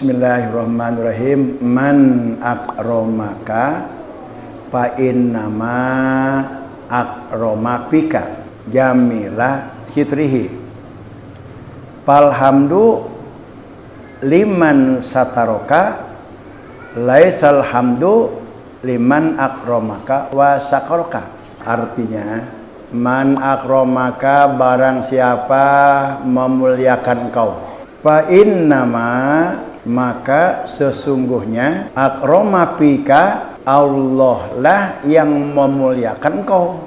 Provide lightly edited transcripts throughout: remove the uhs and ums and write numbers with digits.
Bismillahirrahmanirrahim. Man akromaka fa innama akromapika jamilah sitrihi. Palhamdu liman sataroka laisal hamdu liman akromaka wa sakaroka. Artinya, man akromaka barang siapa memuliakan engkau, fa innama maka sesungguhnya akromapika Allah lah yang memuliakan engkau,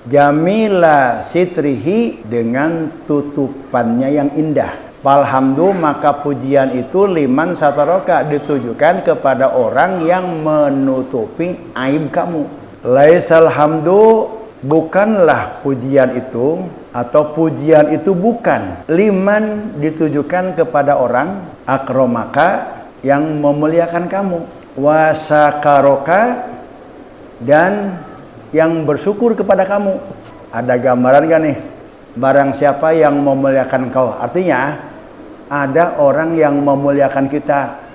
jamila sitrihi dengan tutupannya yang indah. Palhamdu maka pujian itu liman sataroka ditujukan kepada orang yang menutupi aib kamu. Laisal hamdu bukanlah pujian itu, atau pujian itu bukan liman ditujukan kepada orang akromaka yang memuliakan kamu, wasakaroka dan yang bersyukur kepada kamu. Ada gambaran kan nih, barang siapa yang memuliakan kau, artinya ada orang yang memuliakan kita,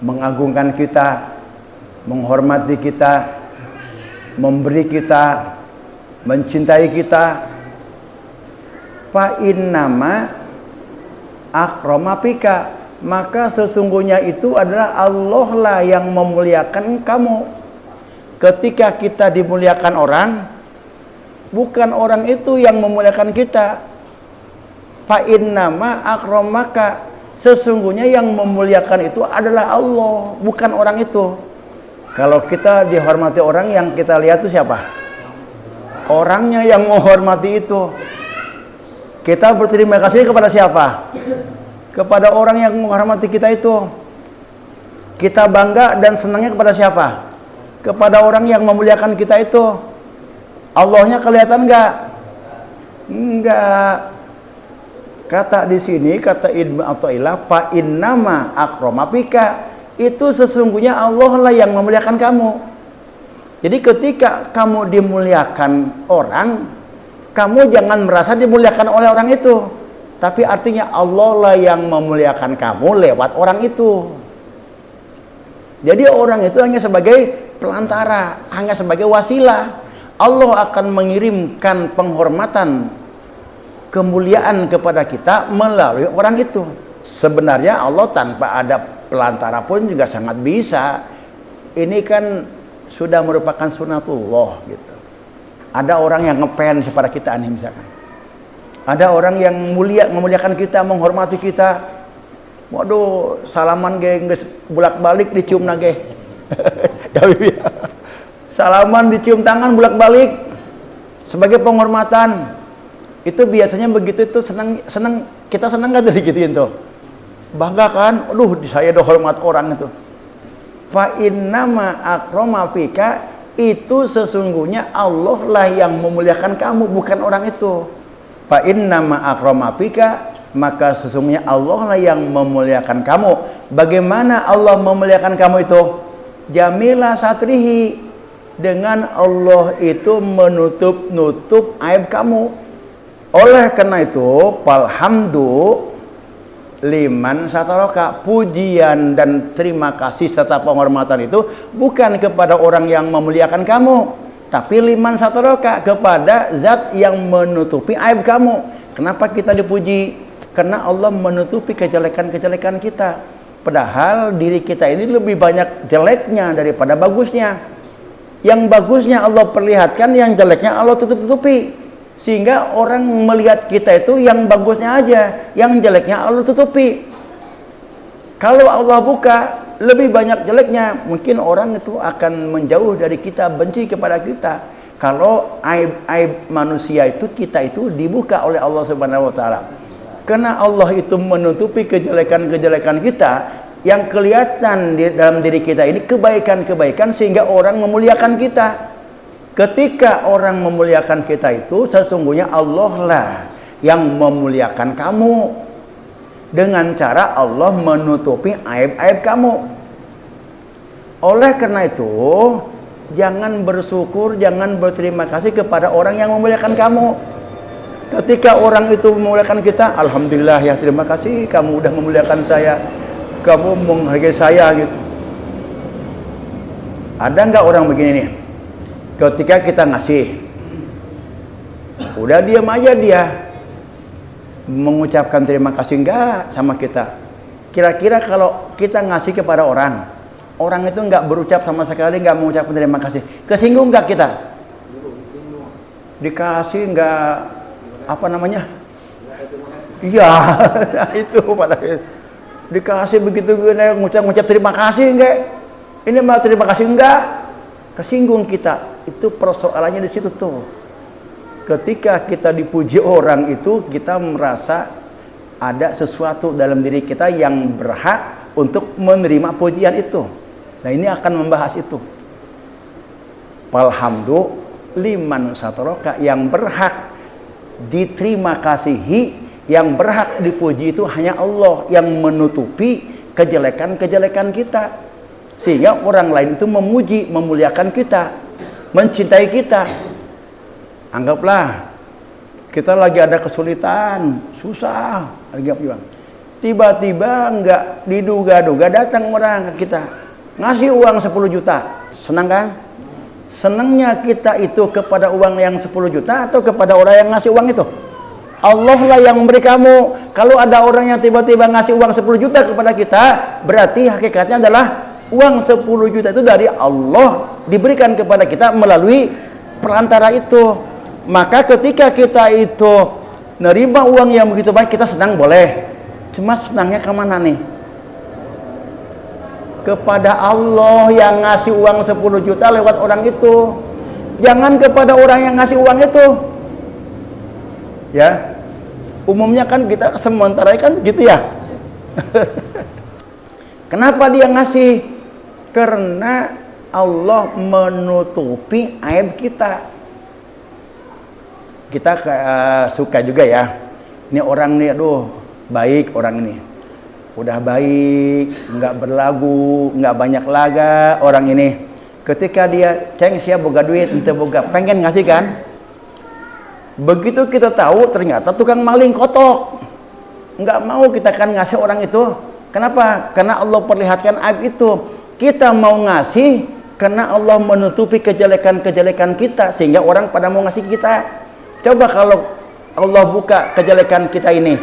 mengagungkan kita, menghormati kita, memberi kita, mencintai kita. Fa innama akromapika, maka sesungguhnya itu adalah Allah lah yang memuliakan kamu. Ketika kita dimuliakan orang, bukan orang itu yang memuliakan kita. Fa innama akromaka, sesungguhnya yang memuliakan itu adalah Allah, bukan orang itu. Kalau kita dihormati orang, yang kita lihat itu siapa? Orangnya yang menghormati itu. Kita berterima kasih kepada siapa? Kepada orang yang menghormati kita itu. Kita bangga dan senangnya kepada siapa? Kepada orang yang memuliakan kita itu. Allahnya kelihatan enggak? Enggak. Kata di sini, kata Ibnu Athaillah, fa innama akromapika, itu sesungguhnya Allah lah yang memuliakan kamu. Jadi ketika kamu dimuliakan orang, kamu jangan merasa dimuliakan oleh orang itu, tapi artinya Allah lah yang memuliakan kamu lewat orang itu. Jadi orang itu hanya sebagai pelantara, hanya sebagai wasilah. Allah akan mengirimkan penghormatan, kemuliaan kepada kita melalui orang itu. Sebenarnya Allah tanpa ada pelantara pun juga sangat bisa. Ini kan sudah merupakan sunatullah gitu. Ada orang yang ngepen kepada kita nih misalkan. Ada orang yang memuliakan kita, menghormati kita. Waduh, salaman ge geus bolak-balik dicium nage. Ya bibi. Salaman dicium tangan bolak-balik sebagai penghormatan. Itu biasanya begitu itu senang kita senang enggak tuh digituin tuh. Bangga kan? Aduh, saya udah hormat orang itu. Fa innama akromapika, itu sesungguhnya Allah lah yang memuliakan kamu, bukan orang itu. Fa innama akromapika, maka sesungguhnya Allah lah yang memuliakan kamu. Bagaimana Allah memuliakan kamu itu? Jamilah satrihi, dengan Allah itu menutup aib kamu. Oleh karena itu, palhamdu liman sataroka, pujian dan terima kasih serta penghormatan itu bukan kepada orang yang memuliakan kamu, tapi liman sataroka, kepada zat yang menutupi aib kamu. Kenapa kita dipuji? Karena Allah menutupi kejelekan-kejelekan kita. Padahal diri kita ini lebih banyak jeleknya daripada bagusnya. Yang bagusnya Allah perlihatkan, yang jeleknya Allah tutup-tutupi. Sehingga orang melihat kita itu yang bagusnya aja, yang jeleknya Allah tutupi. Kalau Allah buka, lebih banyak jeleknya, mungkin orang itu akan menjauh dari kita, benci kepada kita. Kalau aib manusia itu, kita itu dibuka oleh Allah Subhanahu wa taala. Karena Allah itu menutupi kejelekan-kejelekan kita, yang kelihatan di dalam diri kita ini kebaikan-kebaikan, sehingga orang memuliakan kita. Ketika orang memuliakan kita itu, sesungguhnya Allah lah yang memuliakan kamu, dengan cara Allah menutupi aib-aib kamu. Oleh karena itu, jangan bersyukur, jangan berterima kasih kepada orang yang memuliakan kamu. Ketika orang itu memuliakan kita, alhamdulillah ya, terima kasih kamu udah memuliakan saya. kamu menghargai saya gitu. Ada nggak orang begini nih? Ketika kita ngasih, udah diam aja dia, mengucapkan terima kasih enggak sama kita. Kira-kira kalau kita ngasih kepada orang itu nggak berucap sama sekali, nggak mengucapkan terima kasih, kesinggung nggak kita? Dikasih nggak apa namanya? Iya, itu pada dikasih begitu ngucap terima kasih enggak? Ini mau terima kasih enggak? Kesinggung kita. Itu persoalannya di situ tuh. Ketika kita dipuji orang itu, kita merasa ada sesuatu dalam diri kita yang berhak untuk menerima pujian itu. Nah, ini akan membahas itu. Alhamdulillah liman satoroka, yang berhak diterima kasihi, yang berhak dipuji itu hanya Allah yang menutupi kejelekan-kejelekan kita, sehingga orang lain itu memuji, memuliakan kita, mencintai kita. Anggaplah kita lagi ada kesulitan, susah, tiba-tiba nggak diduga-duga datang orang ke kita ngasih uang 10 juta, senang kan? Senangnya kita itu kepada uang yang 10 juta atau kepada orang yang ngasih uang itu? Allah lah yang memberi kamu. Kalau ada orang yang tiba-tiba ngasih uang 10 juta kepada kita, berarti hakikatnya adalah uang 10 juta itu dari Allah diberikan kepada kita melalui perantara itu. Maka ketika kita itu nerima uang yang begitu baik, kita senang boleh. Cuma senangnya kemana nih? Kepada Allah yang ngasih uang 10 juta lewat orang itu. Jangan kepada orang yang ngasih uang itu. Ya, umumnya kan kita sementara kan gitu ya. Kenapa dia ngasih? Karena Allah menutupi aib kita. Kita suka juga ya. Ini orang nih, aduh, baik orang ini. Udah baik, nggak berlagu, nggak banyak laga orang ini. Ketika dia ceng siap boga duit, ente boga, pengen ngasih kan? Begitu kita tahu ternyata tukang maling kotok, nggak mau kita kan ngasih orang itu. Kenapa? Karena Allah perlihatkan aib itu. Kita mau ngasih karena Allah menutupi kejelekan-kejelekan kita sehingga orang pada mau ngasih kita. Coba kalau Allah buka kejelekan kita ini,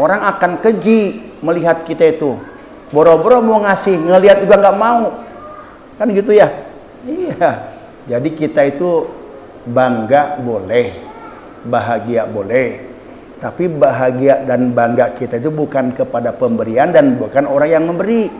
orang akan keji melihat kita itu. Boro-boro mau ngasih, ngelihat juga nggak mau, kan gitu ya? Iya. Jadi kita itu bangga boleh, bahagia boleh, tapi bahagia dan bangga kita itu bukan kepada pemberian dan bukan orang yang memberi,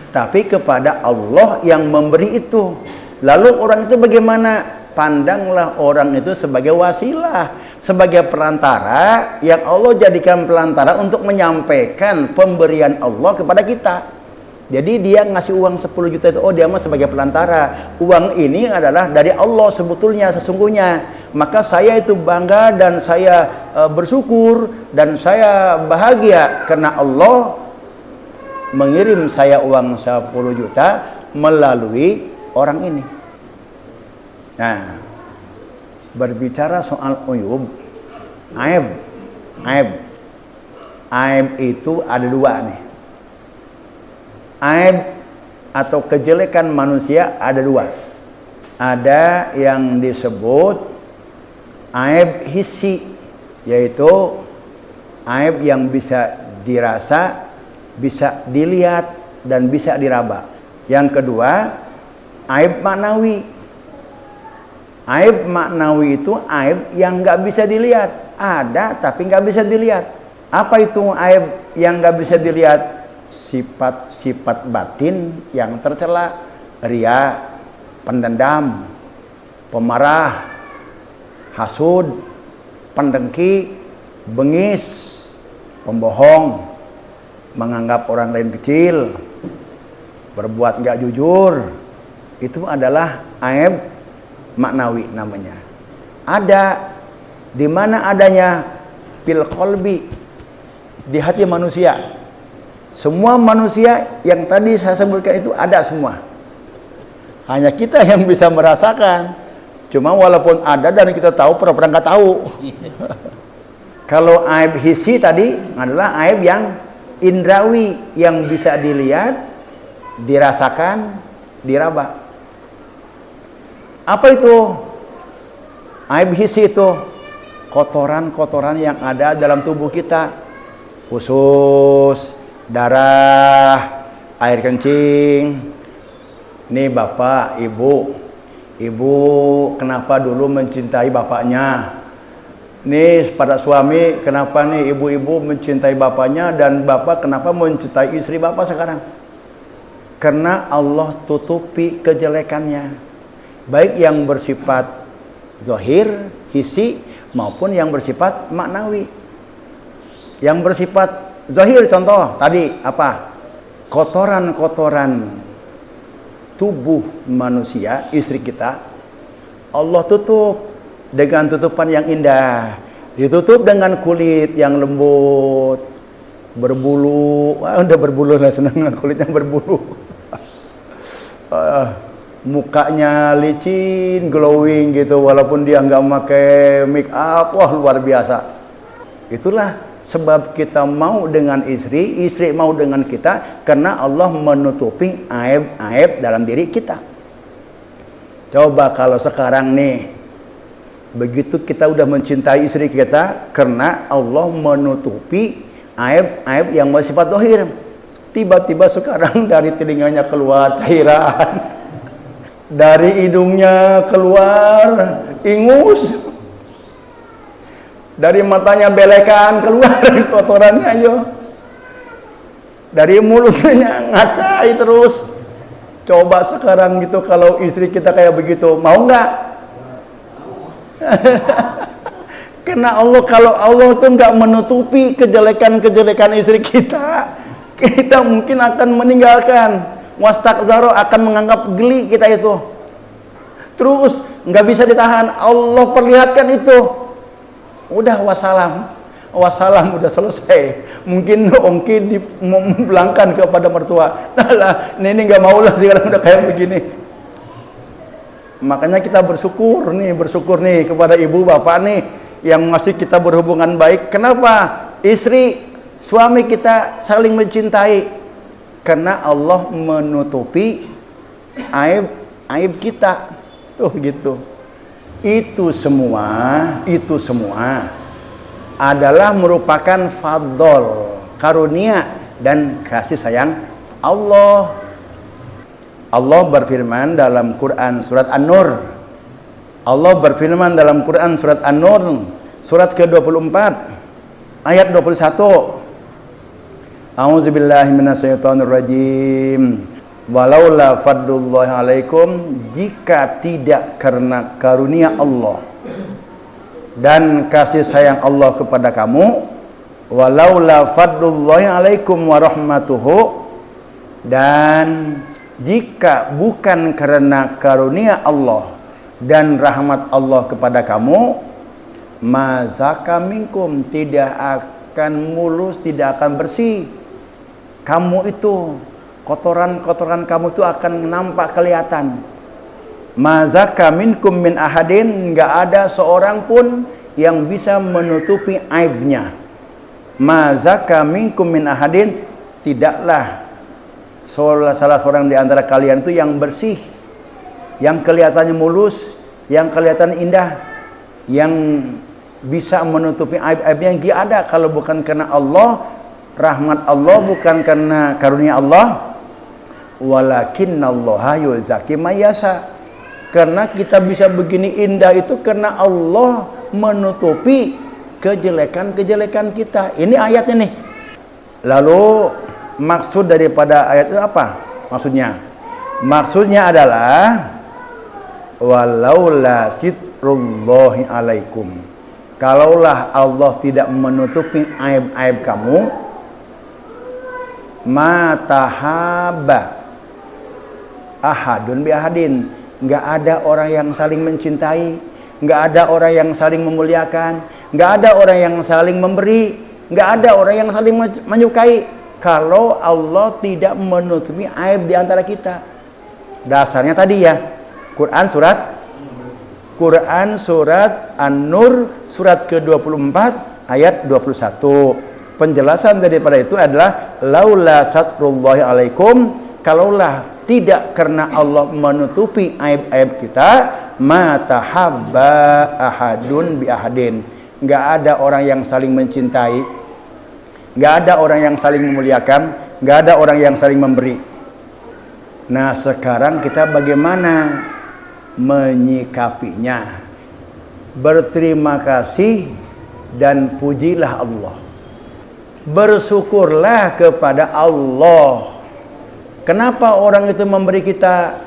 tapi kepada Allah yang memberi itu. Lalu orang itu bagaimana? Pandanglah orang itu sebagai wasilah, sebagai perantara yang Allah jadikan perantara untuk menyampaikan pemberian Allah kepada kita. Jadi dia ngasih uang 10 juta itu, oh dia mah sebagai perantara. Uang ini adalah dari Allah sebetulnya, sesungguhnya. Maka saya itu bangga dan saya bersyukur dan saya bahagia karena Allah mengirim saya uang 10 juta melalui orang ini. Nah, berbicara soal uyub, aib itu ada dua nih. Aib atau kejelekan manusia ada dua. Ada yang disebut aib hissi, yaitu aib yang bisa dirasa, bisa dilihat dan bisa diraba. Yang kedua, aib maknawi. Aib maknawi itu aib yang nggak bisa dilihat, ada tapi nggak bisa dilihat. Apa itu aib yang nggak bisa dilihat? Sifat-sifat batin yang tercela, ria, pendendam, pemarah, hasud, pendengki, bengis, pembohong, menganggap orang lain kecil, berbuat nggak jujur. Itu adalah aib maknawi namanya. Ada di mana adanya? Fil qalbi, di hati manusia. Semua manusia yang tadi saya sebutkan itu ada semua. Hanya kita yang bisa merasakan. Cuma walaupun ada dan kita tahu, pura-pura nggak tahu. Kalau aib hissi tadi adalah aib yang indrawi yang bisa dilihat, dirasakan, diraba. Apa itu? Aib hissi itu kotoran-kotoran yang ada dalam tubuh kita. Usus, darah, air kencing. Nih bapak, ibu. Ibu kenapa dulu mencintai bapaknya? Nih pada suami, kenapa nih ibu-ibu mencintai bapaknya dan bapak kenapa mencintai istri bapak sekarang? Karena Allah tutupi kejelekannya, baik yang bersifat zahir, hissi, maupun yang bersifat maknawi. Yang bersifat zahir, contoh tadi apa? Kotoran-kotoran tubuh manusia, istri kita, Allah tutup dengan tutupan yang indah. Ditutup dengan kulit yang lembut, berbulu. Wah, udah berbulu lah, senang dengan kulit yang berbulu. Mukanya licin, glowing gitu, walaupun dia nggak pakai make up. Wah, luar biasa. Itulah sebab kita mau dengan istri, istri mau dengan kita, karena Allah menutupi aib-aib dalam diri kita. Coba kalau sekarang nih, begitu kita udah mencintai istri kita, karena Allah menutupi aib-aib yang bersifat zahir. Tiba-tiba sekarang dari telinganya keluar cairan, dari hidungnya keluar ingus, dari matanya belekan keluar kotorannya ayo, dari mulutnya ngacai terus. Coba sekarang gitu kalau istri kita kayak begitu, mau nggak? Karena Allah, kalau Allah itu nggak menutupi kejelekan-kejelekan istri kita, kita mungkin akan meninggalkan. Wastakzaro, akan menganggap geli kita itu. Terus nggak bisa ditahan, Allah perlihatkan itu. Udah wassalam, wassalam udah selesai. Mungkin ongki memulangkan kepada mertua. Nah lah, ini nggak mau lah sekarang udah kayak begini. Makanya kita bersyukur nih kepada ibu bapak nih yang masih kita berhubungan baik. Kenapa? Istri, suami kita saling mencintai. Karena Allah menutupi aib kita. Tuh gitu. Itu semua adalah merupakan fadl, karunia dan kasih sayang Allah. Allah berfirman dalam Quran surat An-Nur. Allah berfirman dalam Quran surat An-Nur surat ke-24 ayat 21. A'udzubillahi minasyaitonirrajim. Walaula fadlullahi alaikum, jika tidak karena karunia Allah dan kasih sayang Allah kepada kamu, walaula fadlullahi alaikum warahmatuhu, dan jika bukan karena karunia Allah dan rahmat Allah kepada kamu, mazaka minkum, tidak akan mulus, tidak akan bersih. Kamu itu, kotoran-kotoran kamu itu akan nampak kelihatan. Mazaka minkum min ahadin, enggak ada seorang pun yang bisa menutupi aibnya. Mazaka minkum min ahadin, tidaklah salah seorang di antara kalian itu yang bersih, yang kelihatannya mulus, yang kelihatan indah, yang bisa menutupi aib-aibnya, yang enggak ada kalau bukan karena Allah, rahmat Allah, bukan karena karunia Allah. Walakinnallaha yuzaki mayasa, karena kita bisa begini indah itu karena Allah menutupi kejelekan-kejelekan kita. Ini ayatnya nih. Lalu maksud daripada ayat itu apa? Maksudnya adalah walaula sitrullahi alaikum, kalaulah Allah tidak menutupi aib-aib kamu, matahaba ahadun bi ahadin, enggak ada orang yang saling mencintai, enggak ada orang yang saling memuliakan, enggak ada orang yang saling memberi, enggak ada orang yang saling menyukai kalau Allah tidak menutupi aib di antara kita. Dasarnya tadi ya, Quran surat An-Nur surat ke-24 ayat 21. Penjelasan daripada itu adalah laula satrullahi alaikum, kalaulah tidak karena Allah menutupi aib-aib kita, ma tahabba ahadun bi ahadin. Enggak ada orang yang saling mencintai, enggak ada orang yang saling memuliakan, enggak ada orang yang saling memberi. Nah, sekarang kita bagaimana menyikapinya? Berterima kasih dan pujilah Allah. Bersyukurlah kepada Allah. Kenapa orang itu memberi kita?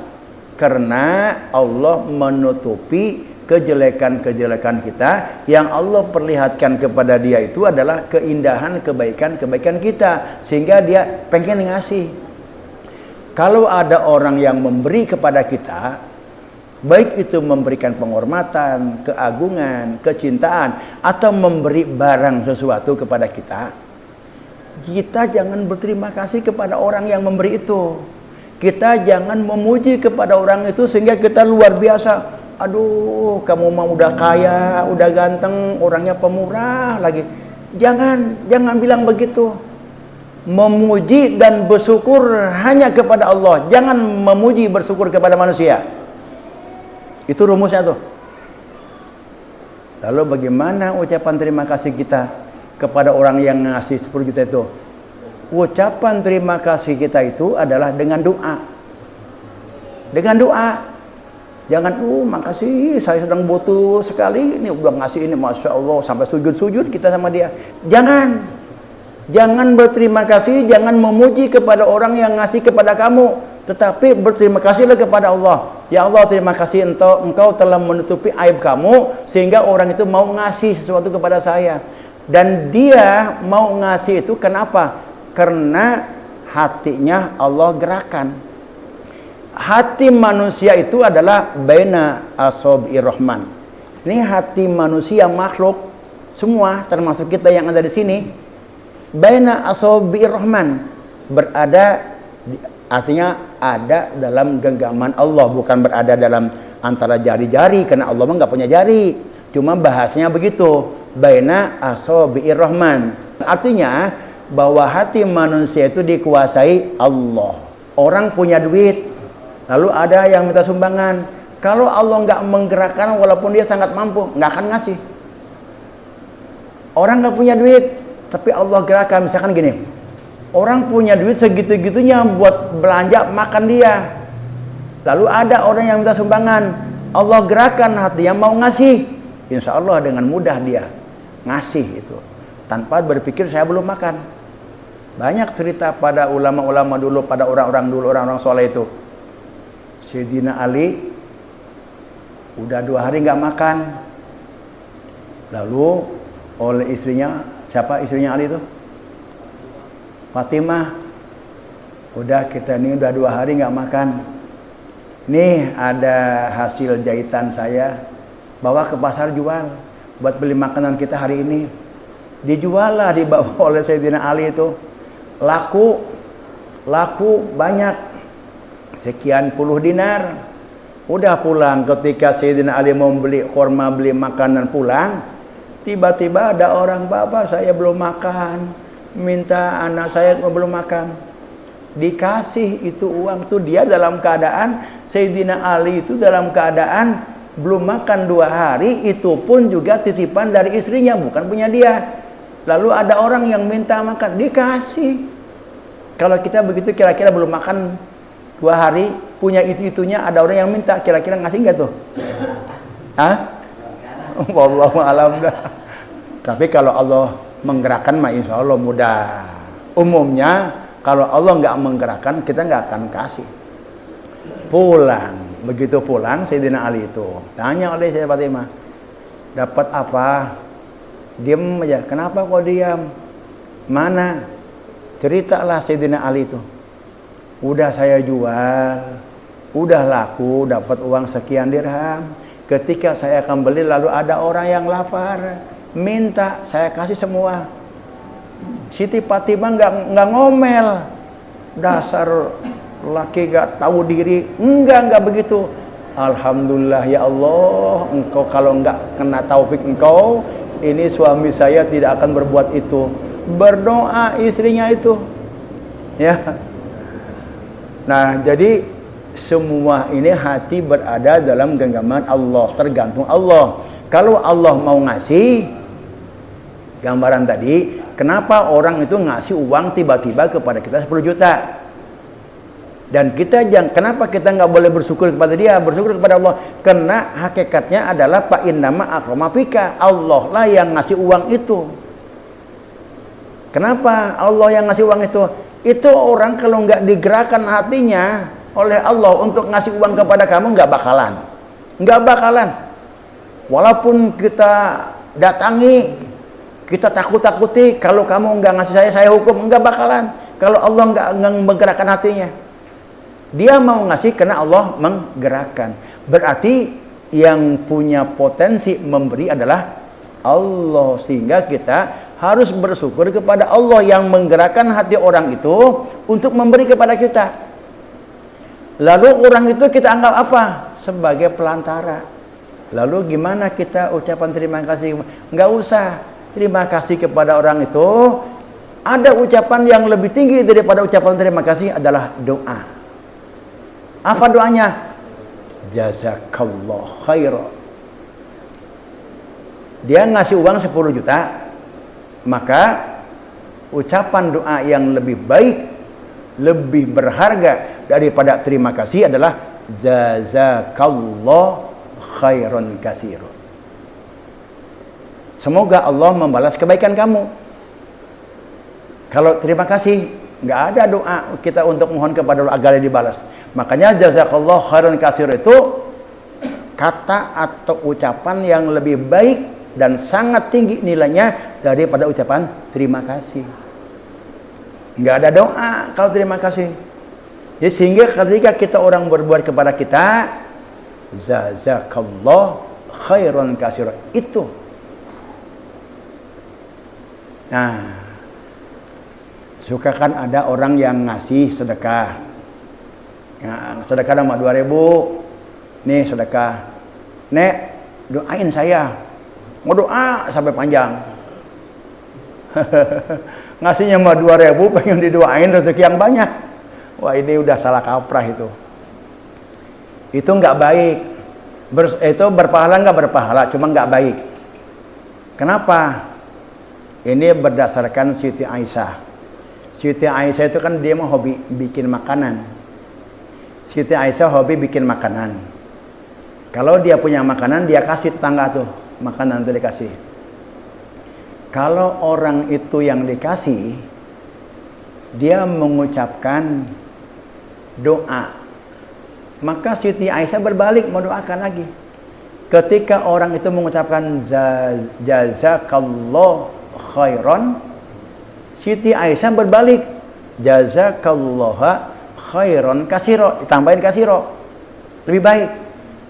Karena Allah menutupi kejelekan-kejelekan kita. Yang Allah perlihatkan kepada dia itu adalah keindahan, kebaikan-kebaikan kita, sehingga dia pengen ngasih. Kalau ada orang yang memberi kepada kita, baik itu memberikan penghormatan, keagungan, kecintaan, atau memberi barang sesuatu kepada kita, kita jangan berterima kasih kepada orang yang memberi itu. Kita jangan memuji kepada orang itu sehingga kita luar biasa. Aduh, kamu mah udah kaya, udah ganteng, orangnya pemurah lagi. Jangan bilang begitu. Memuji dan bersyukur hanya kepada Allah. Jangan memuji bersyukur kepada manusia. Itu rumusnya tuh. Lalu bagaimana ucapan terima kasih kita kepada orang yang ngasih 10 juta itu? Ucapan terima kasih kita itu adalah dengan doa. Dengan doa. Jangan, makasih, saya sedang butuh sekali, ini udah ngasih ini, Masya Allah, sampai sujud-sujud kita sama dia. Jangan berterima kasih, jangan memuji kepada orang yang ngasih kepada kamu, tetapi berterima kasihlah kepada Allah. Ya Allah, terima kasih engkau telah menutupi aib kamu, sehingga orang itu mau ngasih sesuatu kepada saya. Dan dia mau ngasih itu kenapa? Karena hatinya Allah gerakan. Hati manusia itu adalah baina asabi'ir rahman. Ini hati manusia makhluk semua, termasuk kita yang ada di sini. Baina asabi'ir rahman, berada, artinya ada dalam genggaman Allah, bukan berada dalam antara jari-jari, karena Allah mah nggak punya jari. Cuma bahasanya begitu. Baina asabi'ir rahman, artinya bahwa hati manusia itu dikuasai Allah. Orang punya duit, lalu ada yang minta sumbangan. Kalau Allah nggak menggerakkan, walaupun dia sangat mampu, nggak akan ngasih. Orang nggak punya duit, tapi Allah gerakan. Misalkan gini, orang punya duit segitu-gitunya buat belanja makan dia, lalu ada orang yang minta sumbangan, Allah gerakan hatinya mau ngasih. Insya Allah dengan mudah dia ngasih itu, tanpa berpikir saya belum makan. Banyak cerita pada ulama-ulama dulu, pada orang-orang dulu, orang-orang soleh itu. Sayyidina Ali udah 2 hari nggak makan, lalu oleh istrinya, siapa istrinya Ali itu? Fatimah. Udah, kita ini udah 2 hari nggak makan, nih ada hasil jahitan saya, bawa ke pasar jual buat beli makanan kita hari ini. Dijual lah, dibawa oleh Sayyidina Ali itu, laku banyak, sekian puluh dinar. Udah pulang, ketika Sayyidina Ali mau beli kurma, beli makanan pulang, tiba-tiba ada orang, bapak saya belum makan, minta anak saya belum makan. Dikasih itu uang tuh, dia dalam keadaan, Sayyidina Ali itu dalam keadaan belum makan 2 hari, itu pun juga titipan dari istrinya, bukan punya dia. Lalu ada orang yang minta makan, dikasih. Kalau kita begitu, kira-kira belum makan 2 hari, punya itu-itunya, ada orang yang minta, kira-kira ngasih nggak tuh? Hah? Wallahu a'lam dah. Tapi kalau Allah menggerakkan mah insya Allah mudah. Umumnya kalau Allah nggak menggerakkan, kita nggak akan kasih. Pulang. Begitu pulang Sayyidina Ali itu tanya oleh Sayyidah Fatimah, dapat apa? Diam aja. Kenapa kok diam? Mana? Ceritalah Sayyidina Ali itu. Udah saya jual, udah laku, dapat uang sekian dirham. Ketika saya akan beli, lalu ada orang yang lapar, minta, saya kasih semua. Siti Fatimah nggak ngomel, dasar laki gak tahu diri. Enggak begitu. Alhamdulillah ya Allah, engkau kalau enggak kena taufik engkau, ini suami saya tidak akan berbuat itu. berdoa istrinya itu. Ya. Nah, jadi semua ini hati berada dalam genggaman Allah, tergantung Allah. Kalau Allah mau ngasih, gambaran tadi, kenapa orang itu ngasih uang tiba-tiba kepada kita 10 juta? Dan kita kenapa kita nggak boleh bersyukur kepada dia, bersyukur kepada Allah? Karena hakikatnya adalah fa innama akrama fika, Allah lah yang ngasih uang itu. Kenapa Allah yang ngasih uang itu? Itu orang kalau nggak digerakkan hatinya oleh Allah untuk ngasih uang kepada kamu, nggak bakalan. Walaupun kita datangi, kita takut-takuti, kalau kamu nggak ngasih saya hukum, nggak bakalan. Kalau Allah nggak menggerakkan hatinya, dia mau ngasih karena Allah menggerakkan. Berarti yang punya potensi memberi adalah Allah, sehingga kita harus bersyukur kepada Allah yang menggerakkan hati orang itu untuk memberi kepada kita. Lalu orang itu kita anggap apa? Sebagai pelantara. Lalu gimana kita ucapan terima kasih? Enggak usah terima kasih kepada orang itu. Ada ucapan yang lebih tinggi daripada ucapan terima kasih adalah doa. Apa doanya? Jazakallah khairan. Dia ngasih uang 10 juta. Maka ucapan doa yang lebih baik, lebih berharga daripada terima kasih adalah jazakallah khairan katsiran. Semoga Allah membalas kebaikan kamu. Kalau terima kasih, nggak ada doa kita untuk mohon kepada Allah agar dibalas. Makanya jazakallah khairan katsiran itu kata atau ucapan yang lebih baik dan sangat tinggi nilainya daripada ucapan terima kasih. Nggak ada doa kalau terima kasih. Jadi sehingga ketika kita orang berbuat kepada kita, jazakallah khairan katsiran, itu. Nah, suka kan ada orang yang ngasih sedekah. Ya, sedekah nama 2.000. Nih sedekah. Nek, doain saya. Mau doa sampai panjang. Ngasihnya mah 2.000, pengen didoain rezeki yang banyak. Wah, ini udah salah kaprah itu. Itu nggak baik. Itu berpahala nggak berpahala, cuma nggak baik. Kenapa? Ini berdasarkan Siti Aisyah. Siti Aisyah itu kan dia mau hobi bikin makanan. Siti Aisyah hobi bikin makanan. Kalau dia punya makanan, dia kasih tetangga tuh. Makanan itu dikasih. Kalau orang itu yang dikasih, dia mengucapkan doa, maka Siti Aisyah berbalik mendoakan lagi. Ketika orang itu mengucapkan jazakallah khairan, Siti Aisyah berbalik jazakallah khairan katsira, ditambahin katsira, lebih baik.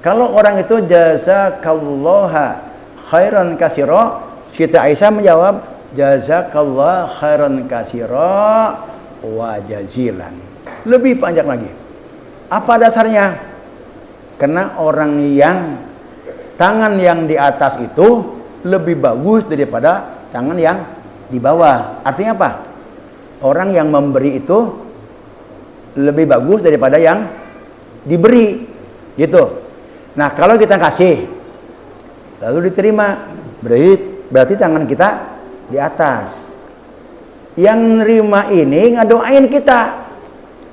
Kalau orang itu jazakallah khairan katsira, Siti Aisyah menjawab jazakallah khairan katsira wa jazilan. Lebih panjang lagi. Apa dasarnya? Karena orang yang tangan yang di atas itu lebih bagus daripada tangan yang di bawah. Artinya apa? Orang yang memberi itu lebih bagus daripada yang diberi. Gitu. Nah, kalau kita kasih lalu diterima, berarti tangan kita di atas. Yang nerima ini ngadoain kita.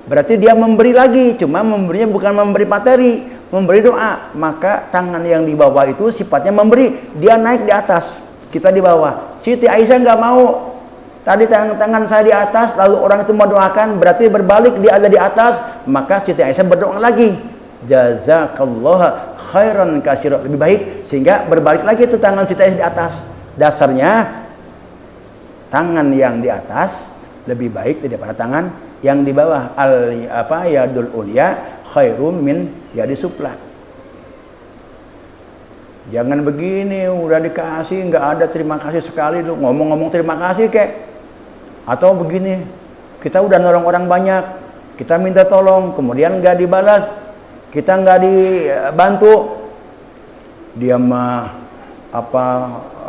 Berarti dia memberi lagi, cuma memberinya bukan memberi materi, memberi doa. Maka tangan yang di bawah itu sifatnya memberi, dia naik di atas, kita di bawah. Siti Aisyah nggak mau. Tadi tangan saya di atas, lalu orang itu mau doakan, berarti berbalik dia ada di atas. Maka Siti Aisyah berdoa lagi, jazakallah khairan katsira, lebih baik, sehingga berbalik lagi itu tangan Siti Aisyah di atas. Dasarnya tangan yang di atas lebih baik daripada tangan yang di bawah. Yadul ulya khairum min yadi sufla. Jangan begini, udah dikasih nggak ada terima kasih sekali, lu ngomong-ngomong terima kasih kek. Atau begini, kita udah nolong orang banyak, kita minta tolong, kemudian nggak dibalas, kita nggak dibantu, dia mah apa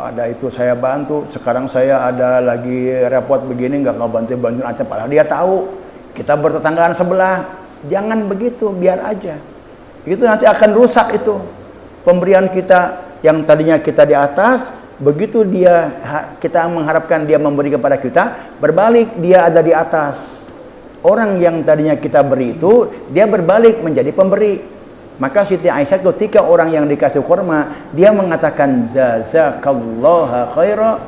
ada itu saya bantu, sekarang saya ada lagi repot begini nggak bantuin aja, padahal dia tahu kita bertetanggaan sebelah. Jangan begitu, biar aja. Itu nanti akan rusak itu pemberian kita yang tadinya kita di atas. Begitu kita mengharapkan dia memberi kepada kita, berbalik dia ada di atas. Orang yang tadinya kita beri itu, dia berbalik menjadi pemberi. Maka Siti Aisyah ketika orang yang dikasih kurma, dia mengatakan jazakallahu khaira.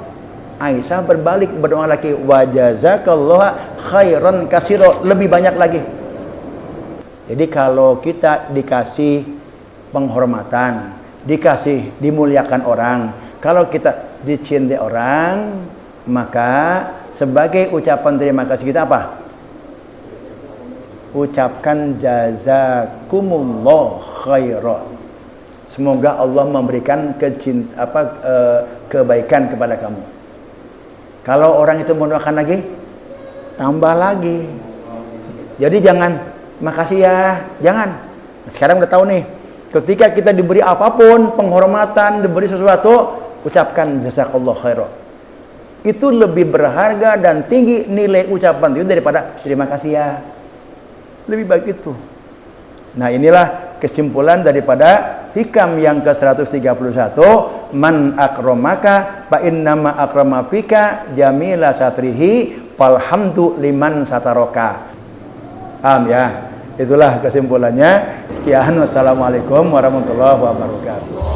Aisyah berbalik berdoa lagi, wa jazakallahu khairan katsira, lebih banyak lagi. Jadi kalau kita dikasih penghormatan, dimuliakan orang, kalau kita dicintai orang, maka sebagai ucapan terima kasih kita apa? Ucapkan jazakumullah khairan. Semoga Allah memberikan kebaikan kepada kamu. Kalau orang itu mendoakan lagi, tambah lagi. Jadi jangan makasih ya, jangan. Sekarang udah tahu nih, ketika kita diberi apapun, penghormatan, diberi sesuatu, ucapkan jazakallah khairan. Itu lebih berharga dan tinggi nilai ucapan itu daripada terima kasih ya. Lebih baik itu. Nah, inilah kesimpulan daripada hikam yang ke-131, man akramaka fa innama akramafika jamila satrihi falhamdu liman sataraka. Paham ya? Itulah kesimpulannya. Sekian, wassalamualaikum warahmatullahi wabarakatuh.